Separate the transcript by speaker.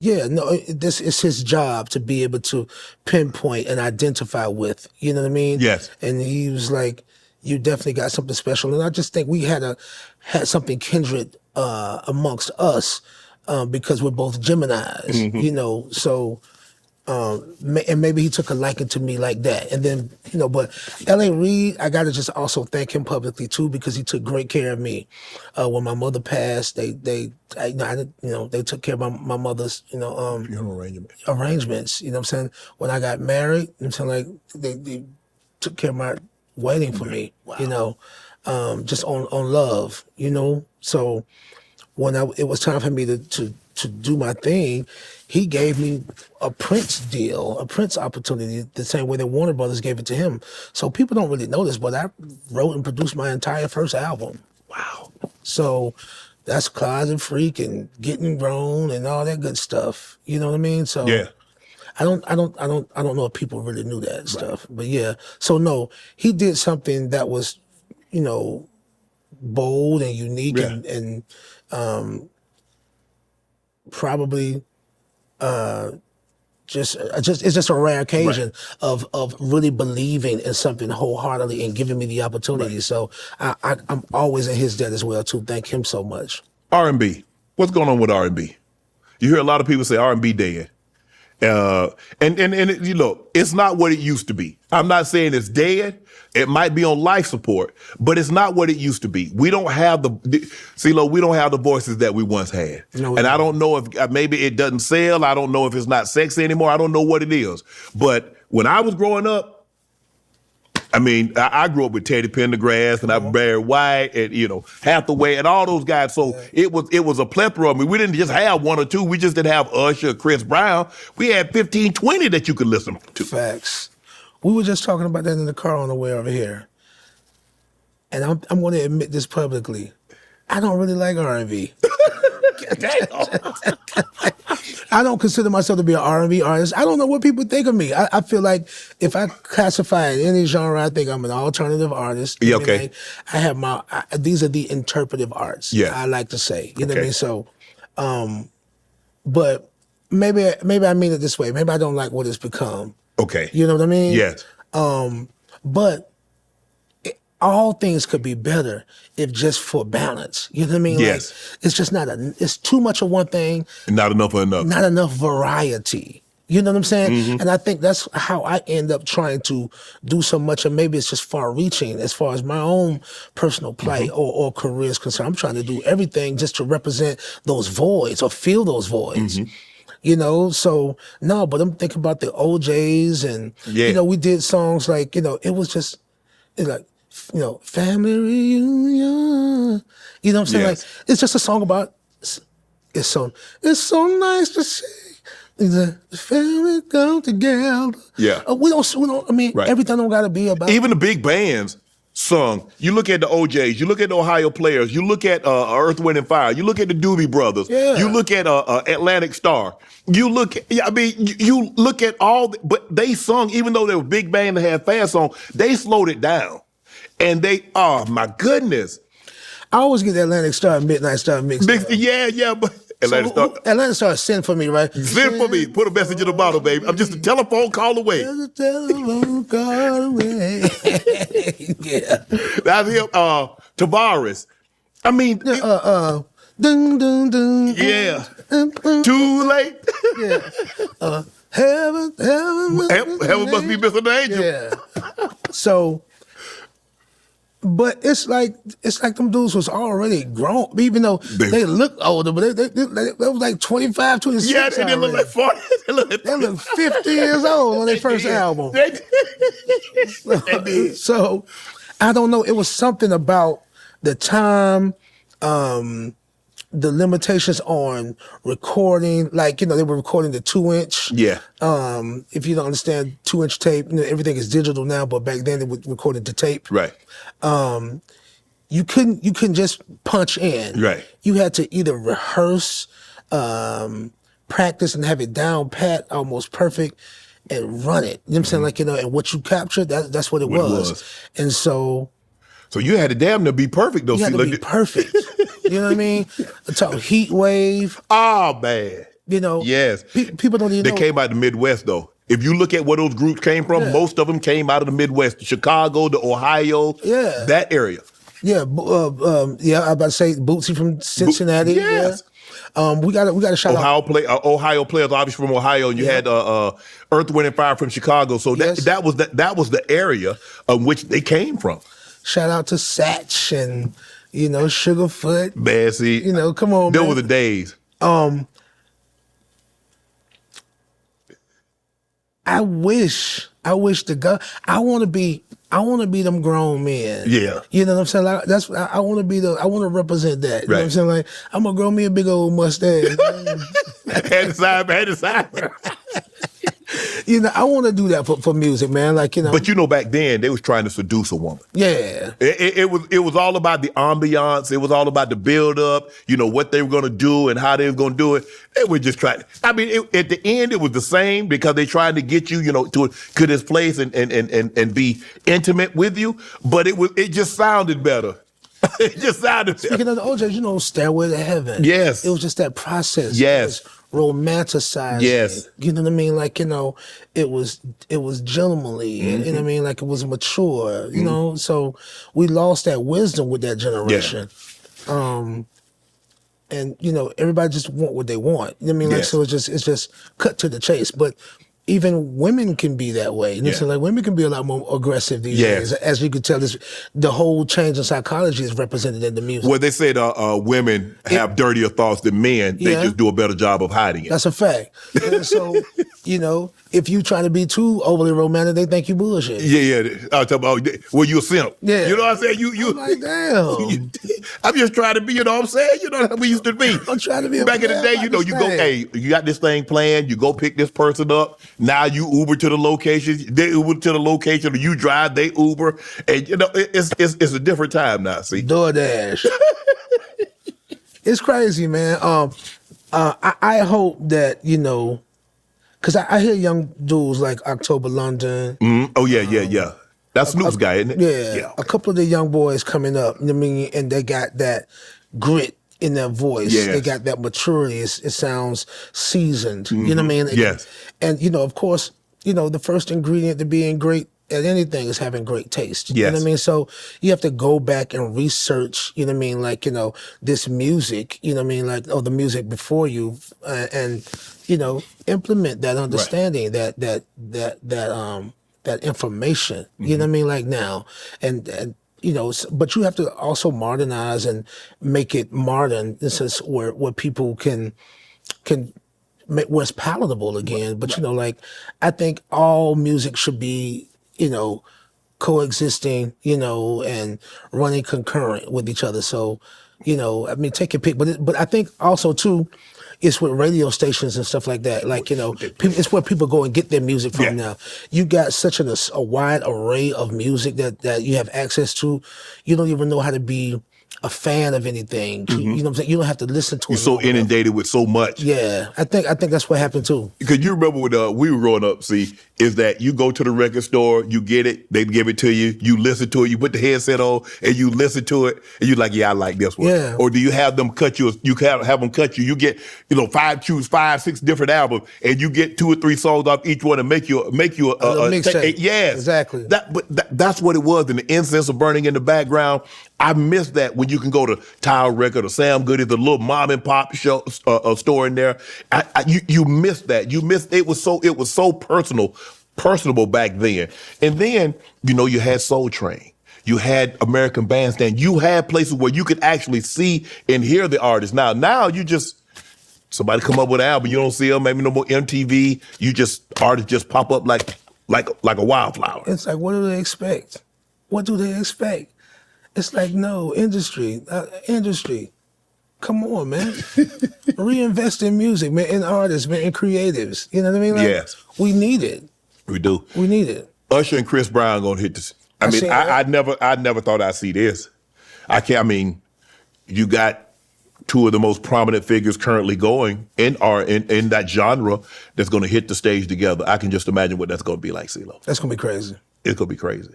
Speaker 1: Yeah, no, this is his job to be able to pinpoint and identify with. You know what I mean?
Speaker 2: Yes.
Speaker 1: And he was like, "You definitely got something special." And I just think we had something kindred amongst us because we're both Geminis. You know, so. And maybe he took a liking to me like that. And then, but L.A. Reid, I got to just also thank him publicly too, because he took great care of me. When my mother passed, they took care of my mother's,
Speaker 2: Funeral
Speaker 1: arrangements, you know what I'm saying? When I got married, I'm saying, like, they took care of my wedding for me,
Speaker 2: Wow.
Speaker 1: just on love, So when it was time for me to do my thing, he gave me a Prince deal, a Prince opportunity, the same way that Warner Brothers gave it to him. So people don't really know this, but I wrote and produced my entire first album.
Speaker 2: Wow.
Speaker 1: So that's Closet Freak and Getting Grown and all that good stuff. You know what I mean? So
Speaker 2: Yeah.
Speaker 1: I don't know if people really knew that stuff. But yeah. So no, he did something that was, bold and unique and probably it's just a rare occasion of really believing in something wholeheartedly and giving me the opportunity. So I'm always in his debt as well too. Thank him so much.
Speaker 2: R&B. What's going on with R&B? You hear a lot of people say R&B dead. And you know, it's not what it used to be. I'm not saying it's dead. It might be on life support, but it's not what it used to be. We don't have CeeLo, we don't have the voices that we once had.
Speaker 1: No,
Speaker 2: and I don't know if maybe it doesn't sell. I don't know if it's not sexy anymore. I don't know what it is. But when I was growing up, I mean, I grew up with Teddy Pendergrass and I Barry White and, Hathaway and all those guys. So it was a plethora. I mean, we didn't just have one or two. We just didn't have Usher, Chris Brown. We had 15, 20 that you could listen to.
Speaker 1: Facts. We were just talking about that in the car on the way over here. And I'm going to admit this publicly. I don't really like R&B. I don't consider myself to be an R&B artist. I don't know what people think of me. I feel like if I classify in any genre, I think I'm an alternative artist.
Speaker 2: Yeah, okay.
Speaker 1: I have these are the interpretive arts.
Speaker 2: Yeah.
Speaker 1: I like to say. You know what I mean? So, but maybe I mean it this way. Maybe I don't like what it's become.
Speaker 2: Okay.
Speaker 1: You know what I mean?
Speaker 2: Yes.
Speaker 1: But all things could be better if just for balance. You know what I mean?
Speaker 2: Yes.
Speaker 1: Like, it's just it's too much of one thing.
Speaker 2: And not enough of another.
Speaker 1: Not enough variety. You know what I'm saying?
Speaker 2: Mm-hmm.
Speaker 1: And I think that's how I end up trying to do so much, and maybe it's just far reaching as far as my own personal plight or career is concerned. I'm trying to do everything just to represent those voids or fill those voids.
Speaker 2: Mm-hmm.
Speaker 1: So no, but I'm thinking about the OJs and, we did songs like, it was just, like, family reunion. You know what I'm saying?
Speaker 2: Yes.
Speaker 1: Like, it's just a song about, it's so nice to see the family come together.
Speaker 2: Yeah.
Speaker 1: We don't, I mean, everything don't gotta be about.
Speaker 2: Even the big bands sung. You look at the OJs, you look at the Ohio Players, you look at Earth, Wind and Fire, you look at the Doobie Brothers, you look at Atlantic Star, you look at but they sung, even though they were big band and had fast song, they slowed it down. And oh my goodness.
Speaker 1: I always get the Atlantic Star, Midnight Star mixed up.
Speaker 2: Yeah, but
Speaker 1: Atlantic Star, send for me, right?
Speaker 2: Send for me. Put a message in the bottle, baby. I'm just a telephone call away.
Speaker 1: Just a telephone call away. Yeah.
Speaker 2: That's him. Tavares. I mean,
Speaker 1: dun dun dun.
Speaker 2: Yeah. Too late.
Speaker 1: Yeah. Heaven
Speaker 2: must be missing an angel.
Speaker 1: Yeah. So. But it's like them dudes was already grown, even though they look older, but they was like 25, 26.
Speaker 2: Yeah, they didn't look like 40.
Speaker 1: They look 50 years old on their first album. So I don't know. It was something about the time, the limitations on recording, like, they were recording the 2-inch.
Speaker 2: Yeah.
Speaker 1: If you don't understand 2-inch tape, everything is digital now, but back then they would record the tape.
Speaker 2: Right.
Speaker 1: You couldn't just punch in.
Speaker 2: Right.
Speaker 1: You had to either rehearse, practice and have it down pat, almost perfect, and run it. You know what I'm saying? Like, and what you captured, that's what it was. And so
Speaker 2: you had to damn near be perfect, though.
Speaker 1: You had to be perfect. You know what I mean? Talk Heat Wave.
Speaker 2: Oh, man.
Speaker 1: You know,
Speaker 2: Yes.
Speaker 1: people don't even
Speaker 2: They
Speaker 1: know.
Speaker 2: came out of the Midwest, though. If you look at where those groups came from,
Speaker 1: Yeah.
Speaker 2: most of them came out of the Midwest, Chicago, the Ohio,
Speaker 1: Yeah.
Speaker 2: that area.
Speaker 1: Yeah, yeah. I was about to say Bootsy from Cincinnati.
Speaker 2: Yes.
Speaker 1: Yeah. We got to shout out.
Speaker 2: Ohio players, obviously from Ohio, and you had Earth, Wind, and Fire from Chicago. So
Speaker 1: Yes.
Speaker 2: that was the area of which they came from.
Speaker 1: Shout out to Satch and Sugarfoot.
Speaker 2: Man, see,
Speaker 1: come on,
Speaker 2: there
Speaker 1: man.
Speaker 2: were the days.
Speaker 1: I wish to God. I want to be them grown men.
Speaker 2: Yeah.
Speaker 1: You know what I'm saying? Like, I want to represent that. You know what I'm
Speaker 2: Right.
Speaker 1: saying? Like, I'm gonna grow me a big old mustache.
Speaker 2: Had to sign.
Speaker 1: I want to do that for music, man. Like,
Speaker 2: But back then they was trying to seduce a woman.
Speaker 1: Yeah.
Speaker 2: It was all about the ambiance. It was all about the build up. What they were going to do and how they were going to do it. They were just trying. I mean, at the end it was the same because they tried to get you, to this place and be intimate with you. But it just sounded better. It just sounded better.
Speaker 1: Speaking of the OJs, Stairway to Heaven.
Speaker 2: Yes.
Speaker 1: It was just that process.
Speaker 2: Yes.
Speaker 1: Romanticized.
Speaker 2: Yes.
Speaker 1: It. You know what I mean? Like, it was gentlemanly.
Speaker 2: Mm-hmm.
Speaker 1: You know what I mean? Like, it was mature. So we lost that wisdom with that generation.
Speaker 2: Yeah.
Speaker 1: And everybody just want what they want. You know what I mean? Like,
Speaker 2: Yes.
Speaker 1: so it's just cut to the chase. But even women can be that way. You know what I'm saying? Like, women can be a lot more aggressive these
Speaker 2: Yes.
Speaker 1: days. As you can tell, the whole change in psychology is represented in the music.
Speaker 2: Well, they said women have dirtier thoughts than men. They
Speaker 1: Yeah.
Speaker 2: just do a better job of hiding it.
Speaker 1: That's a fact. And so, if you try to be too overly romantic, they think you bullshit.
Speaker 2: Yeah. I talk about, well, you a simp.
Speaker 1: Yeah.
Speaker 2: You know what I'm saying? You
Speaker 1: I'm like, damn.
Speaker 2: I'm just trying to be, you know what I'm saying? You know how we used to be.
Speaker 1: I'm trying to be a
Speaker 2: Back in the
Speaker 1: player
Speaker 2: day,
Speaker 1: about
Speaker 2: you
Speaker 1: this
Speaker 2: go,
Speaker 1: thing.
Speaker 2: hey, you got this thing planned, you go pick this person up. Now you Uber to the location, they Uber to the location, or you drive, they Uber. And it's a different time now, see?
Speaker 1: DoorDash. It's crazy, man. I hope that, because I hear young dudes like October London.
Speaker 2: Mhm. Oh, yeah. That's Snoop's guy, isn't it?
Speaker 1: Yeah. A couple of the young boys coming up, you know what I mean? And they got that grit in their voice.
Speaker 2: Yes.
Speaker 1: They got that maturity. It sounds seasoned. You know what I mean?
Speaker 2: Yes.
Speaker 1: And, of course, the first ingredient to being great at anything is having great taste. You know what
Speaker 2: Yes.
Speaker 1: I mean? So you have to go back and research, you know what I mean? Like, this music, you know what I mean? Like, the music before you, and, implement that understanding, that information, you know what I mean? Like now, and but you have to also modernize and make it modern. This is where people can make where it's palatable again. But like, I think all music should be, coexisting, and running concurrent with each other. So, I mean, take your pick. But I think also too, it's with radio stations and stuff like that. Like, it's where people go and get their music from now. You got such a wide array of music that you have access to. You don't even know how to be a fan of anything. You know what I'm saying? You don't have to listen to it.
Speaker 2: You're so inundated with so much.
Speaker 1: Yeah, I think that's what happened too.
Speaker 2: Because you remember when we were growing up, see, is that you go to the record store, you get it, they give it to you, you listen to it, you put the headset on, and you listen to it, and you're like, yeah, I like this one.
Speaker 1: Yeah.
Speaker 2: Or do you have them cut you? You have them cut you. You get, choose 5, 6 different albums, and you get 2 or 3 songs off each one, and make you a
Speaker 1: mixtape.
Speaker 2: yes,
Speaker 1: Exactly.
Speaker 2: That's what it was. And the incense of burning in the background. I miss that when you can go to Tower Record or Sam Goody, the little mom and pop store in there. You miss that. You miss it was so personable back then. And then you had Soul Train. You had American Bandstand. You had places where you could actually see and hear the artist. Now you just somebody come up with an album. You don't see them. Maybe no more MTV. Artists just pop up like a wildflower.
Speaker 1: It's like, what do they expect? What do they expect? It's like, no, industry. Come on, man. Reinvest in music, man, in artists, man, in creatives. You know what I mean? Like,
Speaker 2: Yes.
Speaker 1: We need it.
Speaker 2: We do.
Speaker 1: We need it.
Speaker 2: Usher and Chris Brown gonna hit this. I never thought I'd see this. You got 2 of the most prominent figures currently going in that genre that's gonna hit the stage together. I can just imagine what that's gonna be like, CeeLo.
Speaker 1: That's going to be crazy.
Speaker 2: It's gonna be crazy.